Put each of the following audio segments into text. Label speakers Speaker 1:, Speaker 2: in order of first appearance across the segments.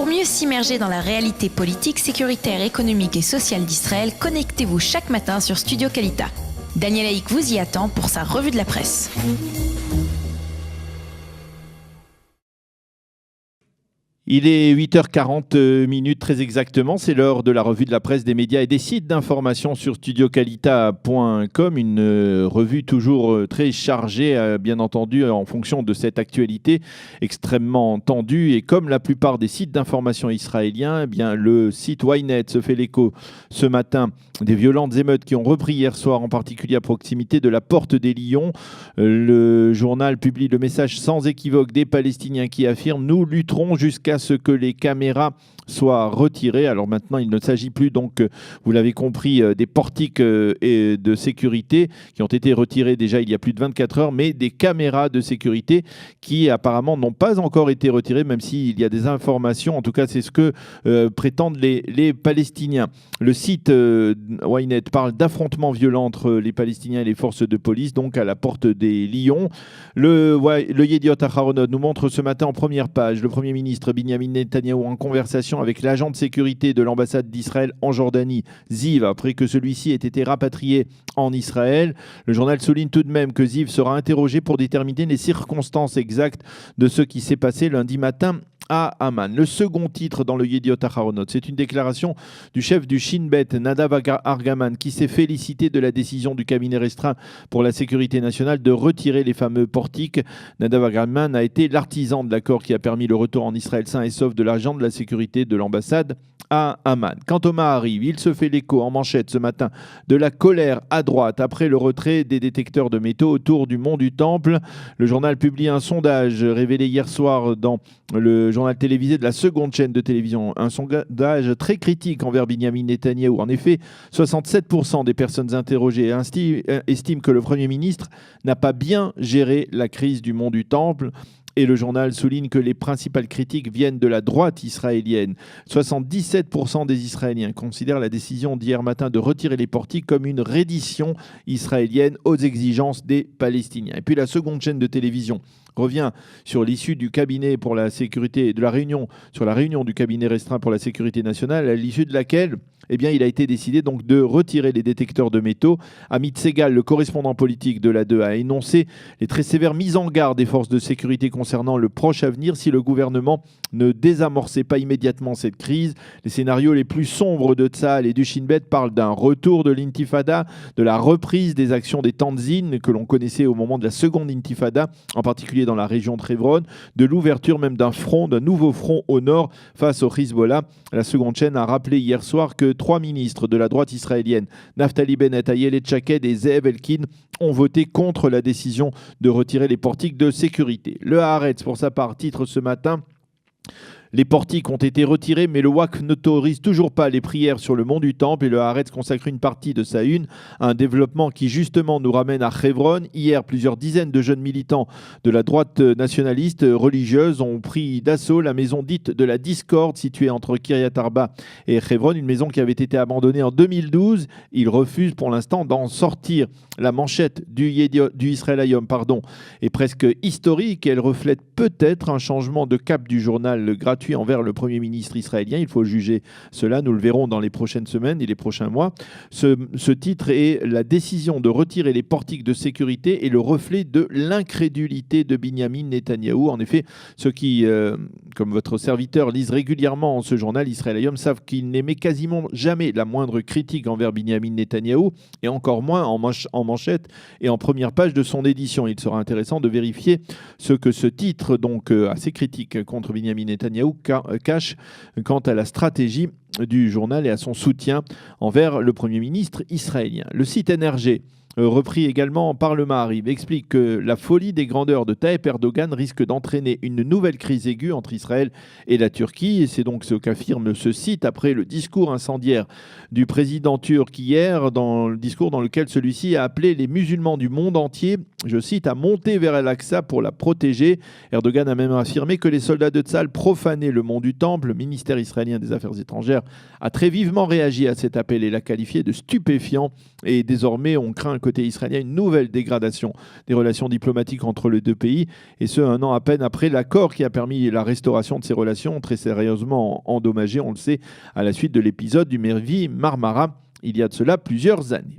Speaker 1: Pour mieux s'immerger dans la réalité politique, sécuritaire, économique et sociale d'Israël, connectez-vous chaque matin sur Studio Kalita. Daniel Haïk vous y attend pour sa revue de la presse.
Speaker 2: Il est 8h40 très exactement, c'est l'heure de la revue de la presse des médias et des sites d'information sur studiokalita.com, une revue toujours très chargée, bien entendu, en fonction de cette actualité extrêmement tendue. Et comme la plupart des sites d'information israéliens, eh bien, le site Ynet se fait l'écho ce matin des violentes émeutes qui ont repris hier soir, en particulier à proximité de la Porte des Lions. Le journal publie le message sans équivoque des Palestiniens qui affirment « Nous lutterons jusqu'à ce que les caméras soient retirées ». Alors maintenant, il ne s'agit plus donc, vous l'avez compris, des portiques et de sécurité qui ont été retirés déjà il y a plus de 24 heures, mais des caméras de sécurité qui apparemment n'ont pas encore été retirées, même s'il y a des informations. En tout cas, c'est ce que prétendent les Palestiniens. Le site Ynet parle d'affrontements violents entre les Palestiniens et les forces de police, donc à la Porte des Lions. Le Yediot Aharonot nous montre ce matin en première page le Premier ministre Binyamin Netanyahou en conversation avec l'agent de sécurité de l'ambassade d'Israël en Jordanie, Ziv, après que celui-ci ait été rapatrié en Israël. Le journal souligne tout de même que Ziv sera interrogé pour déterminer les circonstances exactes de ce qui s'est passé lundi matin à Amman. Le second titre dans le Yediot Aharonot, c'est une déclaration du chef du Shin Bet, Nadav Argaman, qui s'est félicité de la décision du cabinet restreint pour la sécurité nationale de retirer les fameux portiques. Nadav Argaman a été l'artisan de l'accord qui a permis le retour en Israël sain et sauf de l'agent de la sécurité de l'ambassade à Amman. Quant au Ma'ariv, il se fait l'écho en manchette ce matin de la colère à droite après le retrait des détecteurs de métaux autour du mont du Temple. Le journal publie un sondage révélé hier soir dans le journal télévisé de la seconde chaîne de télévision. Un sondage très critique envers Binyamin Netanyahou. En effet, 67% des personnes interrogées estiment que le Premier ministre n'a pas bien géré la crise du mont du Temple. Et le journal souligne que les principales critiques viennent de la droite israélienne. 77% des Israéliens considèrent la décision d'hier matin de retirer les portiques comme une reddition israélienne aux exigences des Palestiniens. Et puis la seconde chaîne de télévision revient sur l'issue du cabinet pour la sécurité, de la réunion, sur la réunion du cabinet restreint pour la sécurité nationale, à l'issue de laquelle il a été décidé donc de retirer les détecteurs de métaux. Amit Segal, le correspondant politique de l'A2, a énoncé les très sévères mises en garde des forces de sécurité concernant le proche avenir si le gouvernement ne désamorçait pas immédiatement cette crise. Les scénarios les plus sombres de Tsahal et du Shin Bet parlent d'un retour de l'intifada, de la reprise des actions des Tanzines que l'on connaissait au moment de la seconde intifada, en particulier dans la région de Hebron, de l'ouverture même d'un nouveau front au nord face au Hezbollah. La seconde chaîne a rappelé hier soir que 3 ministres de la droite israélienne, Naftali Bennett, Ayelet Shaked et Zeev Elkin, ont voté contre la décision de retirer les portiques de sécurité. Le Haaretz, pour sa part, titre ce matin: les portiques ont été retirés, mais le Waqf n'autorise toujours pas les prières sur le mont du Temple, et le Haaretz consacre une partie de sa une à un développement qui justement nous ramène à Hebron. Hier, plusieurs dizaines de jeunes militants de la droite nationaliste religieuse ont pris d'assaut la maison dite de la discorde située entre Kiryat Arba et Hebron, une maison qui avait été abandonnée en 2012. Ils refusent pour l'instant d'en sortir. La manchette du Israël Hayom est presque historique. Elle reflète peut-être un changement de cap du journal gratuit envers le Premier ministre israélien. Il faut juger cela, nous le verrons dans les prochaines semaines et les prochains mois. Ce titre est la décision de retirer les portiques de sécurité et le reflet de l'incrédulité de Binyamin Netanyahou. En effet, ceux qui, comme votre serviteur, lisent régulièrement ce journal Israël Hayom savent qu'il n'émet quasiment jamais la moindre critique envers Binyamin Netanyahou, et encore moins en manchette et en première page de son édition. Il sera intéressant de vérifier ce que ce titre, donc assez critique contre Binyamin Netanyahou, cache quant à la stratégie du journal et à son soutien envers le Premier ministre israélien. Le site NRG, repris également par le Ma'ariv, explique que la folie des grandeurs de Tayyip Erdogan risque d'entraîner une nouvelle crise aiguë entre Israël et la Turquie. Et c'est donc ce qu'affirme ce site après le discours incendiaire du président turc hier, dans le discours dans lequel celui-ci a appelé les musulmans du monde entier, je cite, à monter vers Al-Aqsa pour la protéger. Erdogan a même affirmé que les soldats de Tsahal profanaient le mont du Temple. Le ministère israélien des Affaires étrangères a très vivement réagi à cet appel et l'a qualifié de stupéfiant. Et désormais, on craint côté israélien une nouvelle dégradation des relations diplomatiques entre les deux pays, et ce, un an à peine après l'accord qui a permis la restauration de ces relations très sérieusement endommagées, on le sait, à la suite de l'épisode du Mervi Marmara, il y a de cela plusieurs années.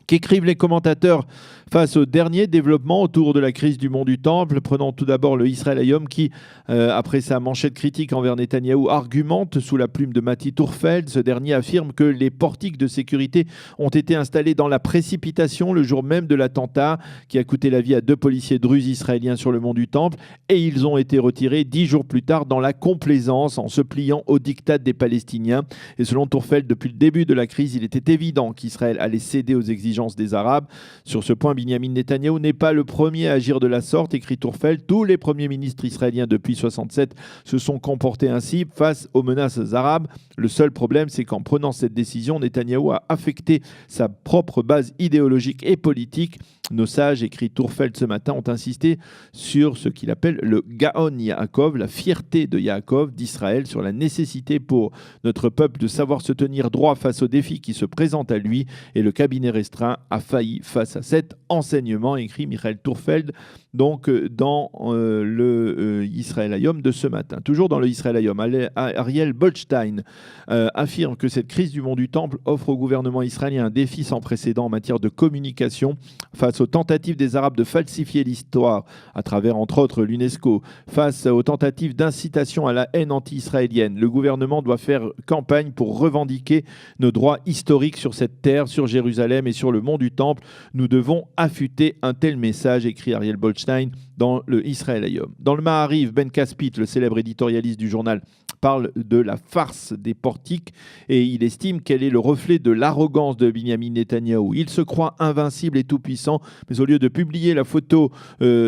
Speaker 2: Qu'écrivent les commentateurs face aux derniers développements autour de la crise du mont du Temple? Prenons tout d'abord le Israël Hayom qui, après sa manchette critique envers Netanyahou, argumente sous la plume de Mati Tourfeld. Ce dernier affirme que les portiques de sécurité ont été installés dans la précipitation le jour même de l'attentat qui a coûté la vie à 2 policiers druzes israéliens sur le mont du Temple, et ils ont été retirés 10 jours plus tard dans la complaisance en se pliant au diktat des Palestiniens. Et selon Tourfeld, depuis le début de la crise, il était évident qu'Israël allait céder aux exigences des Arabes. Sur ce point, Binyamin Netanyahou n'est pas le premier à agir de la sorte, écrit Tourfeld. Tous les premiers ministres israéliens depuis 1967 se sont comportés ainsi face aux menaces arabes. Le seul problème, c'est qu'en prenant cette décision, Netanyahou a affecté sa propre base idéologique et politique. Nos sages, écrit Tourfeld ce matin, ont insisté sur ce qu'il appelle le Gaon Yaakov, la fierté de Yaakov, d'Israël, sur la nécessité pour notre peuple de savoir se tenir droit face aux défis qui se présentent à lui, et le cabinet restreint a failli face à cet enseignement, écrit Michael Tourfeld, donc dans le Israël Hayom de ce matin. Toujours dans le Israël Hayom, Ariel Bolstein affirme que cette crise du mont du Temple offre au gouvernement israélien un défi sans précédent en matière de communication face aux tentatives des Arabes de falsifier l'histoire à travers, entre autres, l'UNESCO, face aux tentatives d'incitation à la haine anti-israélienne. Le gouvernement doit faire campagne pour revendiquer nos droits historiques sur cette terre, sur Jérusalem et sur le mont du Temple. Nous devons affûter un tel message, écrit Ariel Bolstein dans le Israël Hayom. Dans le Maariv, Ben Caspit, le célèbre éditorialiste du journal, parle de la farce des portiques et il estime qu'elle est le reflet de l'arrogance de Binyamin Netanyahou. Il se croit invincible et tout-puissant, mais au lieu de publier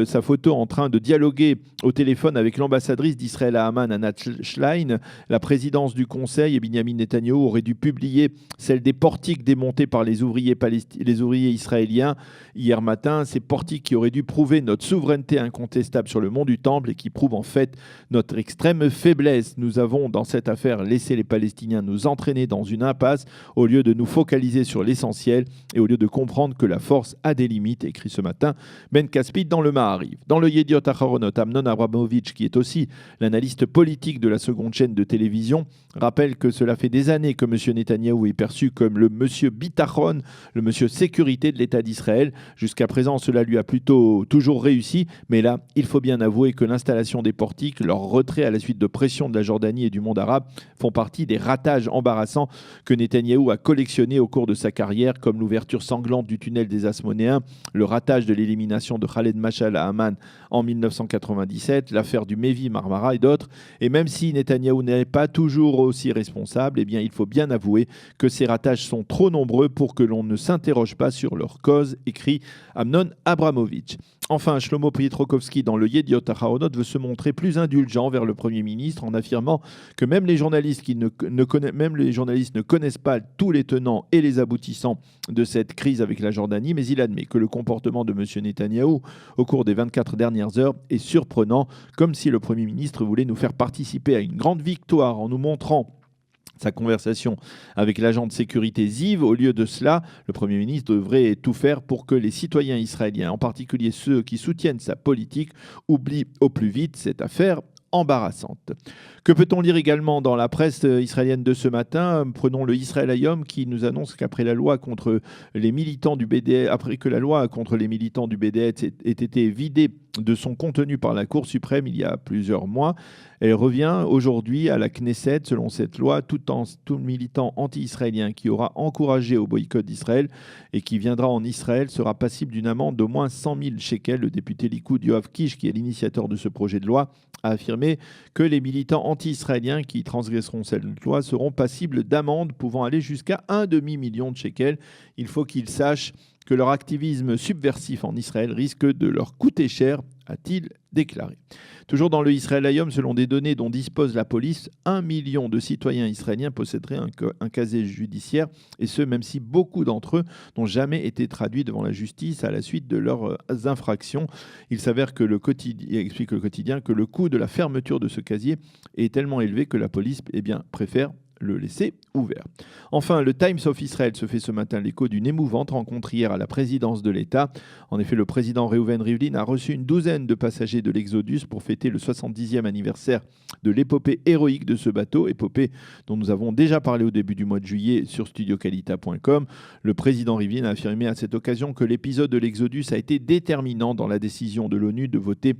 Speaker 2: sa photo en train de dialoguer au téléphone avec l'ambassadrice d'Israël à Amman, Anat Schlein, la présidence du Conseil, et Binyamin Netanyahou aurait dû publier celle des portiques démontés par les ouvriers israéliens hier matin. Ces portiques qui auraient dû prouver notre souveraineté incontestable sur le mont du Temple et qui prouvent en fait notre extrême faiblesse. Nous avons dans cette affaire laissé les Palestiniens nous entraîner dans une impasse au lieu de nous focaliser sur l'essentiel et au lieu de comprendre que la force a des limites, écrit ce matin Ben Caspit dans le Maariv. Dans le Yediot Aharonot, Amnon Abramovitch, qui est aussi l'analyste politique de la seconde chaîne de télévision, rappelle que cela fait des années que M. Netanyahou est perçu comme le monsieur Bitachon, le monsieur sécurité de l'État d'Israël. Jusqu'à présent, cela lui a plutôt toujours réussi, mais là, il faut bien avouer que l'installation des portiques, leur retrait à la suite de pression de la Jordanie et du monde arabe font partie des ratages embarrassants que Netanyahou a collectionnés au cours de sa carrière, comme l'ouverture sanglante du tunnel des Asmonéens, le ratage de l'élimination de Khaled Mashal à Amman en 1997, l'affaire du Mevi Marmara et d'autres. Et même si Netanyahou n'est pas toujours aussi responsable, eh bien, il faut bien avouer que ces ratages sont trop nombreux pour que l'on ne s'interroge pas sur leur cause, écrit Amnon Abramovitch. Enfin, Shlomo Pietrokowski, dans le Yediot Aharonot, veut se montrer plus indulgent vers le Premier ministre en affirmant que même les journalistes ne connaissent pas tous les tenants et les aboutissants de cette crise avec la Jordanie, mais il admet que le comportement de M. Netanyahou au cours des 24 dernières heures est surprenant, comme si le Premier ministre voulait nous faire participer à une grande victoire en nous montrant sa conversation avec l'agent de sécurité Ziv. Au lieu de cela, le Premier ministre devrait tout faire pour que les citoyens israéliens, en particulier ceux qui soutiennent sa politique, oublient au plus vite cette affaire embarrassante. Que peut-on lire également dans la presse israélienne de ce matin? Prenons le Israël Hayom qui nous annonce qu'après que la loi contre les militants du BDS ait été vidée de son contenu par la Cour suprême il y a plusieurs mois, elle revient aujourd'hui à la Knesset. Selon cette loi, tout militant anti-israélien qui aura encouragé au boycott d'Israël et qui viendra en Israël sera passible d'une amende d'au moins 100 000 shekels. Le député Likoud Yoav Kish, qui est l'initiateur de ce projet de loi, a affirmé que les militants anti-israéliens qui transgresseront cette loi seront passibles d'amendes pouvant aller jusqu'à 1,5 million de shekels. Il faut qu'ils sachent que leur activisme subversif en Israël risque de leur coûter cher, a-t-il déclaré. Toujours dans le Israël Hayom, selon des données dont dispose la police, 1 million de citoyens israéliens posséderaient un casier judiciaire, et ce, même si beaucoup d'entre eux n'ont jamais été traduits devant la justice à la suite de leurs infractions. Il s'avère que explique le quotidien que le coût de la fermeture de ce casier est tellement élevé que la police préfère le laisser ouvert. Enfin, le Times of Israel se fait ce matin l'écho d'une émouvante rencontre hier à la présidence de l'État. En effet, le président Reuven Rivlin a reçu une douzaine de passagers de l'Exodus pour fêter le 70e anniversaire de l'épopée héroïque de ce bateau, épopée dont nous avons déjà parlé au début du mois de juillet sur studiocalita.com. Le président Rivlin a affirmé à cette occasion que l'épisode de l'Exodus a été déterminant dans la décision de l'ONU de voter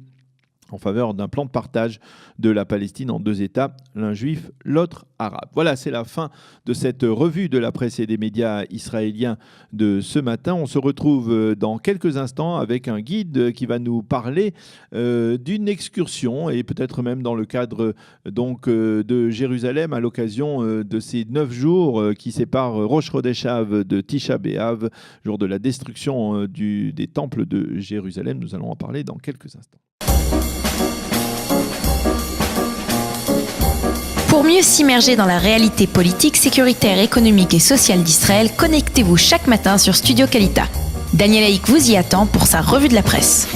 Speaker 2: en faveur d'un plan de partage de la Palestine en 2 États, l'un juif, l'autre arabe. Voilà, c'est la fin de cette revue de la presse et des médias israéliens de ce matin. On se retrouve dans quelques instants avec un guide qui va nous parler d'une excursion et peut-être même dans le cadre de Jérusalem à l'occasion de ces 9 jours qui séparent Rosh Chodesh Av de Tisha B'Av, jour de la destruction des temples de Jérusalem. Nous allons en parler dans quelques instants.
Speaker 1: Pour mieux s'immerger dans la réalité politique, sécuritaire, économique et sociale d'Israël, connectez-vous chaque matin sur Studio Kalita. Daniel Haïk vous y attend pour sa revue de la presse.